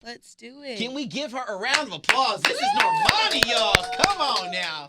Let's do it. Can we give her a round of applause? This is Normani, y'all. Come on now.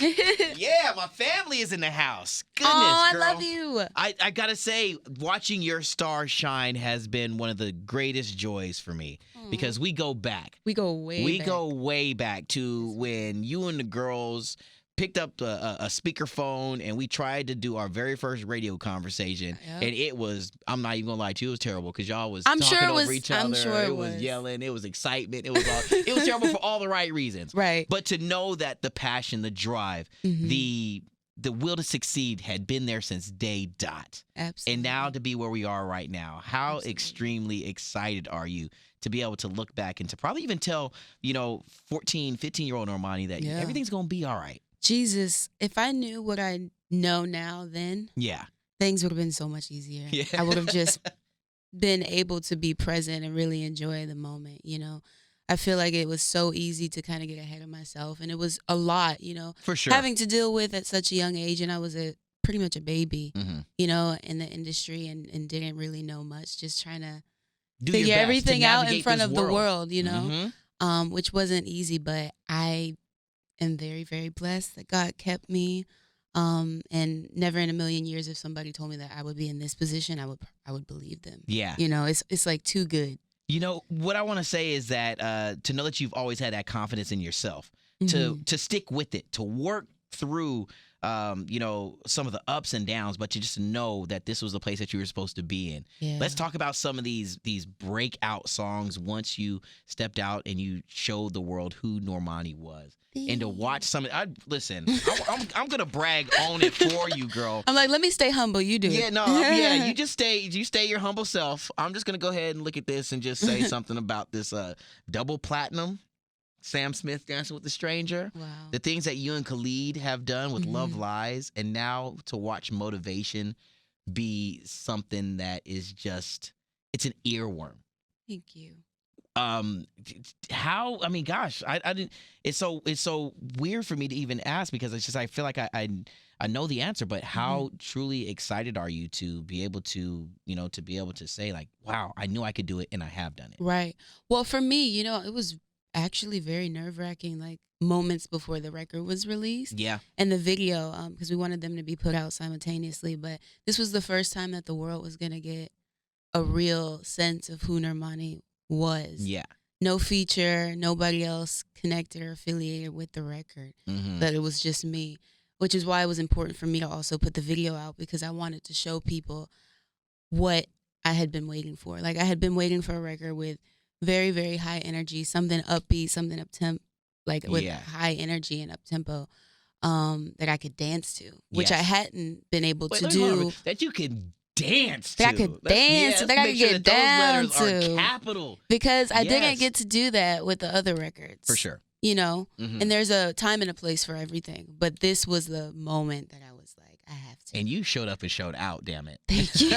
Yeah, my family is in the house. Goodness, I girl. love you. I gotta say, watching your star shine has been one of the greatest joys for me because we go back. We go way back To when you and the girls picked up a speakerphone and we tried to do our very first radio conversation. Yep. And it was, I'm not even gonna lie to you, it was terrible because y'all was I'm talking sure it over was- each other. I'm sure it was was. yelling. It was excitement. It was all, it was terrible for all the right reasons. Right. But to know that the passion, the drive, the will to succeed had been there since day dot. Absolutely. And now to be where we are right now, how Absolutely. extremely excited are you to be able to look back and to probably even tell, 14, 15-year-old Normani that Yeah. everything's going to be all right. Jesus, if I knew what I know now then, Yeah. things would have been so much easier. Yeah. I would have just been able to be present and really enjoy the moment, I feel like it was so easy to kind of get ahead of myself, and it was a lot, For sure. having to deal with at such a young age, and I was pretty much a baby, Mhm. In the industry and didn't really know much, just trying to Do your figure best to everything out in navigate front this of the world, Mhm. which wasn't easy, but I am very, very blessed that God kept me. And never in a million years, if somebody told me that I would be in this position, I would believe them. Yeah. It's like too good. What I want to say is that to know that you've always had that confidence in yourself, Mhm. to stick with it, to work through, some of the ups and downs, but to just know that this was the place that you were supposed to be in. Yeah. Let's talk about some of these breakout songs once you stepped out and you showed the world who Normani was. And to watch some, I'm gonna brag on it for you, girl. I'm like, let me stay humble. You do it. Yeah, no, yeah, you stay your humble self. I'm just gonna go ahead and look at this and just say something about this double platinum, Sam Smith Dancing with the Stranger. Wow. The things that you and Khalid have done with Love Mhm. Lies, and now to watch Motivation be something that is just, it's an earworm. Thank you. How, I mean, gosh, I didn't, it's so weird for me to even ask because it's just, I feel like I know the answer, but how truly excited are you to be able to, to be able to say like, wow, I knew I could do it and I have done it. Right. Well, for me, it was actually very nerve-wracking, like moments before the record was released. Yeah. And the video, because we wanted them to be put out simultaneously. But this was the first time that the world was going to get a real sense of who Normani was. Yeah. No feature, nobody else connected or affiliated with the record. Mm-hmm. That it was just me, which is why it was important for me to also put the video out, because I wanted to show people what I had been waiting for. Like, I had been waiting for a record with very, very high energy, something upbeat, something up-tempo, like with high energy and up-tempo that I could dance to, which I hadn't been able to do. That you can dance to. That I could dance to, that I could get down those letters to. are capital. Because I Yes. didn't get to do that with the other records. For sure. And there's a time and a place for everything. But this was the moment that I was like, I have to. And you showed up and showed out, damn it. Thank you.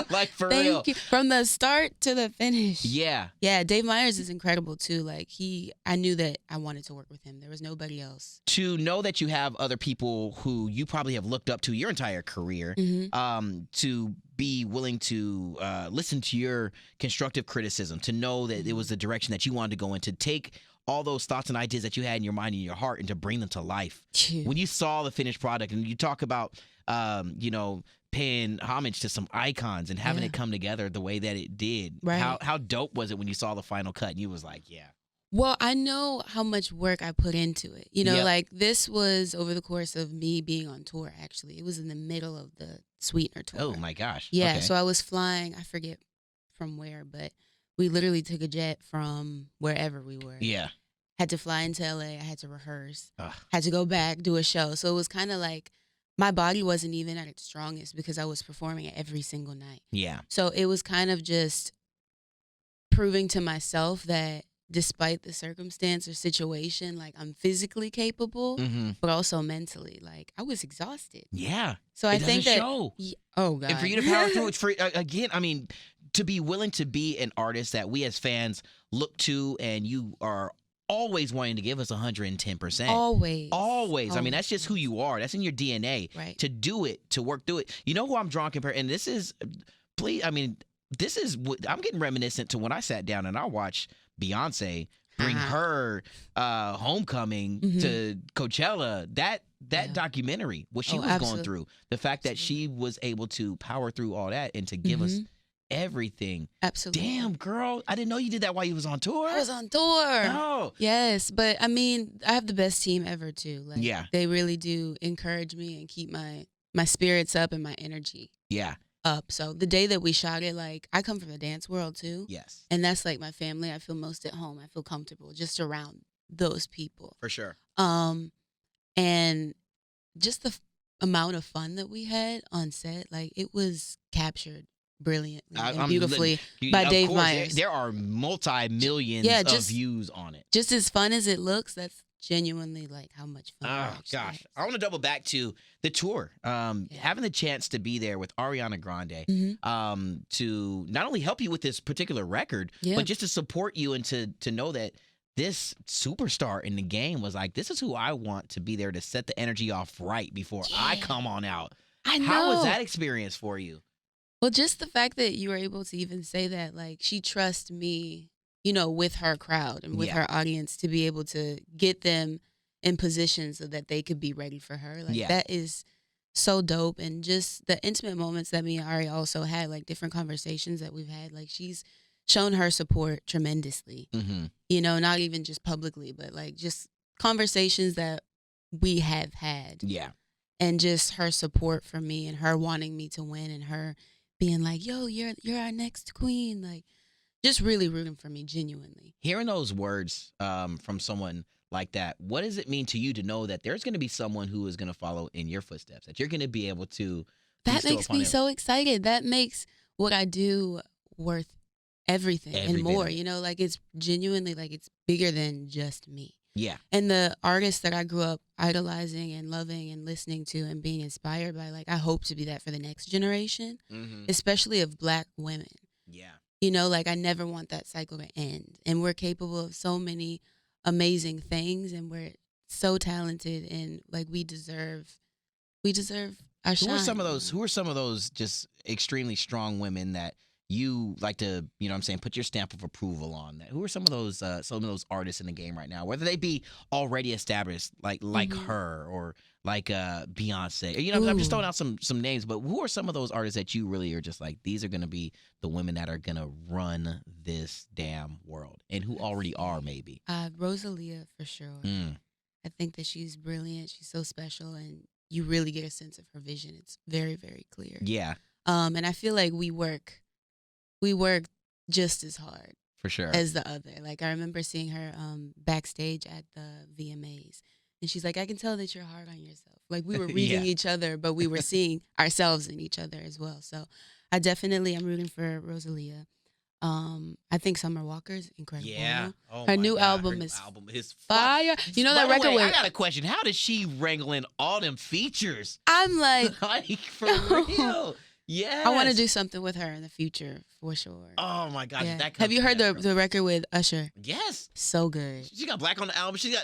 Like, for real. Thank you. From the start to the finish. Yeah. Yeah, Dave Myers is incredible too. Like, I knew that I wanted to work with him. There was nobody else. To know that you have other people who you probably have looked up to your entire career, to be willing to listen to your constructive criticism, to know that it was the direction that you wanted to go in, to take all those thoughts and ideas that you had in your mind and your heart and to bring them to life. When you saw the finished product and you talk about, paying homage to some icons and having it come together the way that it did, Right. how dope was it when you saw the final cut and you was like, yeah. Well, I know how much work I put into it. Yep. Like, this was over the course of me being on tour, actually. It was in the middle of the Sweetener tour. Oh, my gosh. Yeah, Okay. so I was flying, I forget from where, but we literally took a jet from wherever we were. Yeah. Had to fly into LA, I had to rehearse, Ugh. had to go back, do a show. So it was kind of like my body wasn't even at its strongest because I was performing every single night. Yeah. So it was kind of just proving to myself that despite the circumstance or situation, like, I'm physically capable, but also mentally. Like, I was exhausted. Yeah. So I It think doesn't that. show. Oh, God. And for you to power through it, again, I mean, to be willing to be an artist that we as fans look to, and you are always wanting to give us 110%. Always. I mean, that's just who you are. That's in your DNA. Right. To do it, to work through it. You know who I'm drawing compared, and this is, please, I mean, this is, I'm getting reminiscent to when I sat down and I watched Beyonce bring Uh-huh. her homecoming to Coachella, that documentary, what she was going through, the fact that she was able to power through all that and to give us everything. Absolutely. Damn, girl, I didn't know you did that while you was on tour. I was on tour. Oh. Yes, but I mean, I have the best team ever too. Like, Yeah. they really do encourage me and keep my spirits up and my energy up. So the day that we shot it, like, I come from the dance world too. Yes. And that's like my family. I feel most at home. I feel comfortable just around those people. For sure. And just the amount of fun that we had on set, like, it was captured brilliantly and beautifully by Dave Myers. There are multi-millions of views on it. Just as fun as it looks, that's genuinely like how much fun. Oh gosh, I want to double back to the tour. Having the chance to be there with Ariana Grande, to not only help you with this particular record, but just to support you and to know that this superstar in the game was like, this is who I want to be there to set the energy off right before I come on out. I know. How was that experience for you? Well, just the fact that you were able to even say that, like, she trusts me, you know, with her crowd and with her audience to be able to get them in position so that they could be ready for her. Like, that is so dope. And just the intimate moments that me and Ari also had, like different conversations that we've had, like, she's shown her support tremendously, you know, not even just publicly, but like just conversations that we have had. Yeah. And just her support for me and her wanting me to win and her being like, yo, you're our next queen. Like, just really rooting for me, genuinely. Hearing those words from someone like that, what does it mean to you to know that there's going to be someone who is going to follow in your footsteps, that you're going to be able to... That makes me so excited. That makes what I do worth everything and more, you know, like, it's genuinely, like, it's bigger than just me. Yeah. And the artists that I grew up idolizing and loving and listening to and being inspired by, like, I hope to be that for the next generation, especially of Black women. Yeah. You know, like, I never want that cycle to end. And we're capable of so many amazing things, and we're so talented, and like, we deserve our shine. Who are some of those just extremely strong women that you like to, you know what I'm saying, put your stamp of approval on? That who are some of those artists in the game right now, whether they be already established like her or like Beyonce, you know? I'm just throwing out some names, but who are some of those artists that you really are just like, these are going to be the women that are going to run this damn world, and who already are maybe? Rosalia, for sure. I think that she's brilliant. She's so special, and you really get a sense of her vision. It's very, very clear. Yeah. And I feel like we work just as hard, for sure, as the other. Like, I remember seeing her backstage at the VMAs, and she's like, I can tell that you're hard on yourself. Like, we were reading each other, but we were seeing ourselves in each other as well. So I definitely am rooting for Rosalia. I think Summer Walker's incredible. Yeah. Oh, her new album is fire. You know that record? I got a question. How did she wrangle in all them features? I'm like, for real. Yeah. I want to do something with her in the future, for sure. Oh my gosh. Yeah. That Have you heard the record with Usher? Yes. So good. She got Black on the album. She's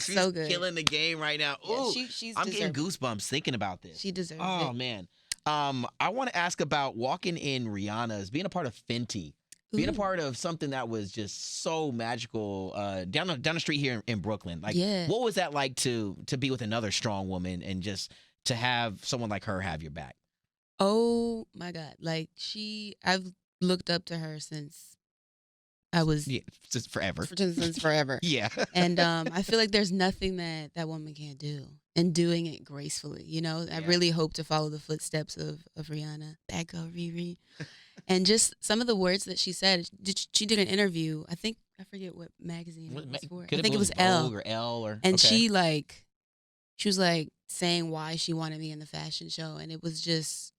so good. Killing the game right now. Ooh, she's I'm getting goosebumps thinking about this. She deserves it. Oh man. I want to ask about walking in Rihanna's, being a part of Fenty. Being a part of something that was just so magical down the street here in Brooklyn. Like, what was that like to be with another strong woman and just to have someone like her have your back? Oh my God. Like, I've looked up to her since I was... since forever. Since forever. Yeah. And I feel like there's nothing that woman can't do, and doing it gracefully, you know? I really hope to follow the footsteps of Rihanna. That girl, Riri. And just some of the words that she said. She did an interview. I forget what magazine it was for. I think it was Elle. Or Elle. And she was like saying why she wanted me in the fashion show. And it was just,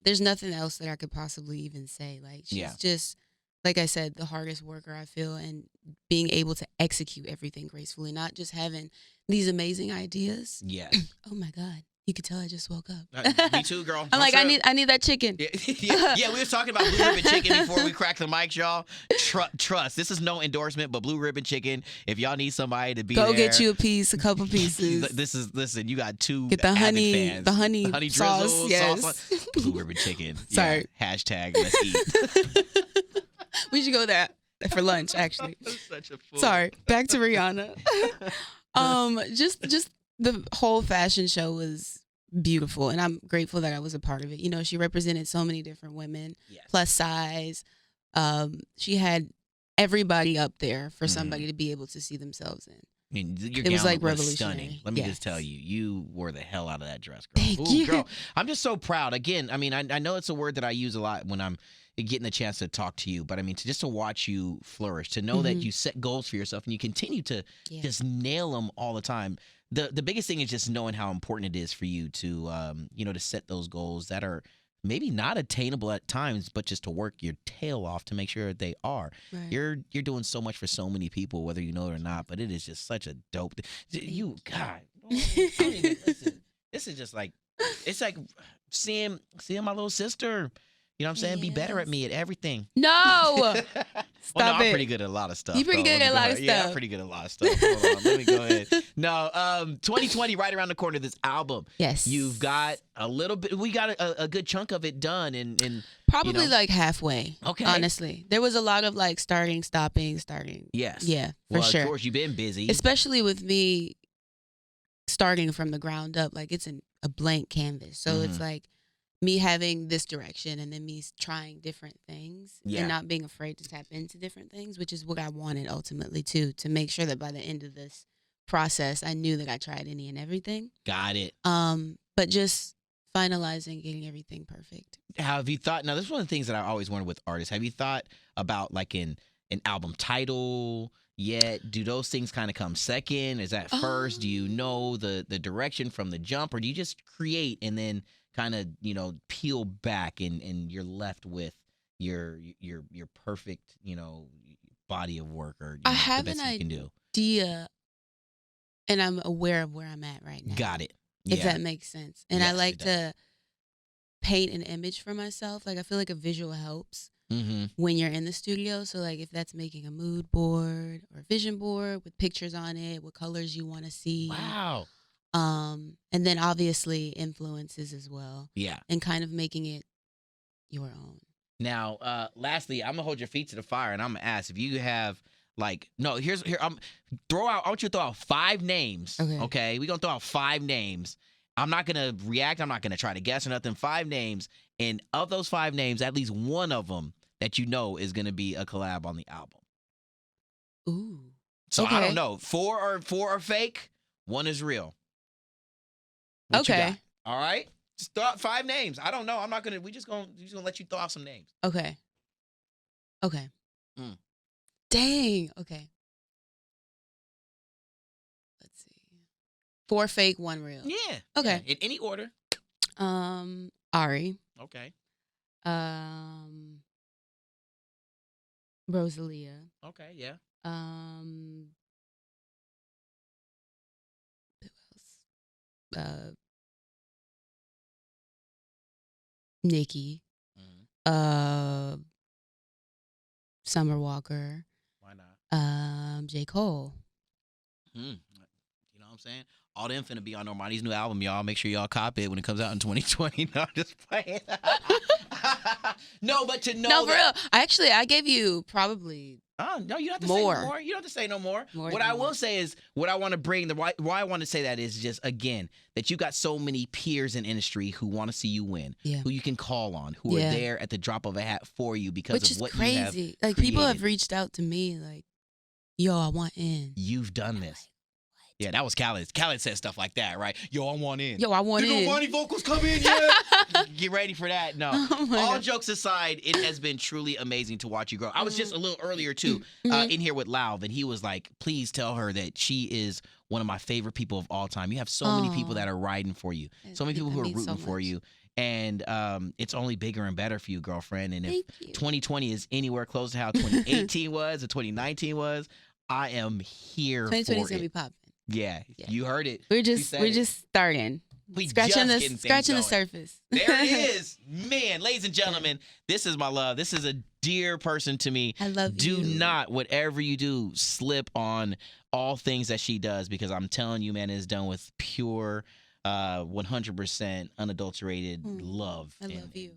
there's nothing else that I could possibly even say. Like, she's just, like I said, the hardest worker, I feel, and being able to execute everything gracefully, not just having these amazing ideas. Yeah. Oh my God. You could tell I just woke up. Me too, girl. I'm like, I need that chicken. Yeah, we were talking about Blue Ribbon Chicken before we cracked the mics, y'all. Trust. This is no endorsement, but Blue Ribbon Chicken, if y'all need somebody to be Go there, get you a couple pieces. Listen, you got two get the honey, fans. the honey drizzle, sauce. Yes. Sauce. Blue Ribbon Chicken. Sorry. Yeah, # let's eat. We should go there. for lunch, actually. Such a fool. Sorry, back to Rihanna. Just the whole fashion show was beautiful, and I'm grateful that I was a part of it. You know, she represented so many different women, Yes. plus size. She had everybody up there for somebody to be able to see themselves in. I mean, your It was gown like was revolutionary. stunning. Let me Yes. just tell you, you wore the hell out of that dress, girl. Thank you. Girl, I'm just so proud. Again, I mean, I know it's a word that I use a lot when I'm getting a chance to talk to you, but I mean, to watch you flourish, to know that you set goals for yourself and you continue to just nail them all the time. The biggest thing is just knowing how important it is for you to, to set those goals that are maybe not attainable at times, but just to work your tail off to make sure that they are. Right. You're doing so much for so many people, whether you know it or not. But it is just such a dope. God, listen. This is just like, it's like seeing my little sister. You know what I'm saying? Be better at me at everything. No. Well, Stop I'm it. pretty good at a lot of stuff. You're pretty good at a lot of Yeah, I'm stuff. pretty good at a lot of stuff. Hold on, let me go ahead. No, 2020 right around the corner. This album. Yes. You've got a little bit. We got a good chunk of it done, and probably like halfway. Okay. Honestly, there was a lot of like starting, stopping, starting. Yes. Yeah, for well, sure. Of course, you've been busy. Especially with me starting from the ground up, like it's a blank canvas. So it's like me having this direction and then me trying different things and not being afraid to tap into different things, which is what I wanted ultimately too, to make sure that by the end of this process, I knew that I tried any and everything. Got it. But just finalizing, getting everything perfect. Have you thought? Now, this is one of the things that I always wonder with artists. Have you thought about like an album title yet? Do those things kind of come second? Is that first? Do you know the direction from the jump, or do you just create and then kind of peel back and you're left with your perfect body of work, or I have the best an you can do? idea, and I'm aware of where I'm at right now. Got it. If that makes sense. And Yes, I like it does. to paint an image for myself. Like I feel like a visual helps Mm-hmm. when you're in the studio. So like if that's making a mood board or vision board with pictures on it, what colors you want to see. Wow. And then obviously influences as well. Yeah. And kind of making it your own. Now, lastly, I'm gonna hold your feet to the fire, and I'm gonna ask if you have I want you to throw out 5 names. Okay. We're gonna throw out 5 names. I'm not gonna react. I'm not gonna try to guess or nothing. 5 names, and of those 5 names, at least one of them that is gonna be a collab on the album. Ooh. So I don't know. 4 are fake. 1 is real. What you got? All right. Just throw out 5 names. I don't know. I'm not gonna. We're just gonna let you throw out some names. Okay. Dang. Okay. Let's see. 4 fake, 1 real. Yeah. Okay. Yeah. In any order. Ari. Okay. Rosalia. Okay. Yeah. Who else? Nikki. Summer Walker. Why not? J. Cole. You know what I'm saying? All them finna be on Normani's new album, y'all. Make sure y'all cop it when it comes out in 2020. No, I'm just playing. No, but to know. No, for real. I gave you probably. Oh, no, you don't have to more. say no more. You don't have to say no more. More What than I will more. say is, what I want to bring, why I want to say that is just, again, that you got so many peers in industry who want to see you win, who you can call on, who are there at the drop of a hat for you because Which of what is crazy. you have Like people have created. reached out to me like, yo, I want in. You've done this. Yeah, that was Khaled. Khaled said stuff like that, right? Yo, I want in. Yo, I want in. Did Normani vocals come in yet? Get ready for that. No. Oh my All God. jokes aside, it has been truly amazing to watch you grow. I was just a little earlier, too, in here with Lauv, and he was like, please tell her that she is one of my favorite people of all time. You have so many people that are riding for you, so many people who are That means rooting so for much. you. And it's only bigger and better for you, girlfriend. And if Thank you. 2020 is anywhere close to how 2018 was or 2019 was, I am here for 2020 is gonna be it. popping. Yeah, Yeah. you heard it. We're She said it. just starting. We Scratching just the getting things going. surface. There it is. Man, ladies and gentlemen, this is my love. This is a dear person to me. I love Do you. not, whatever you do, slip on all things that she does, because I'm telling you, man, it's done with pure, 100% unadulterated love. I love And you.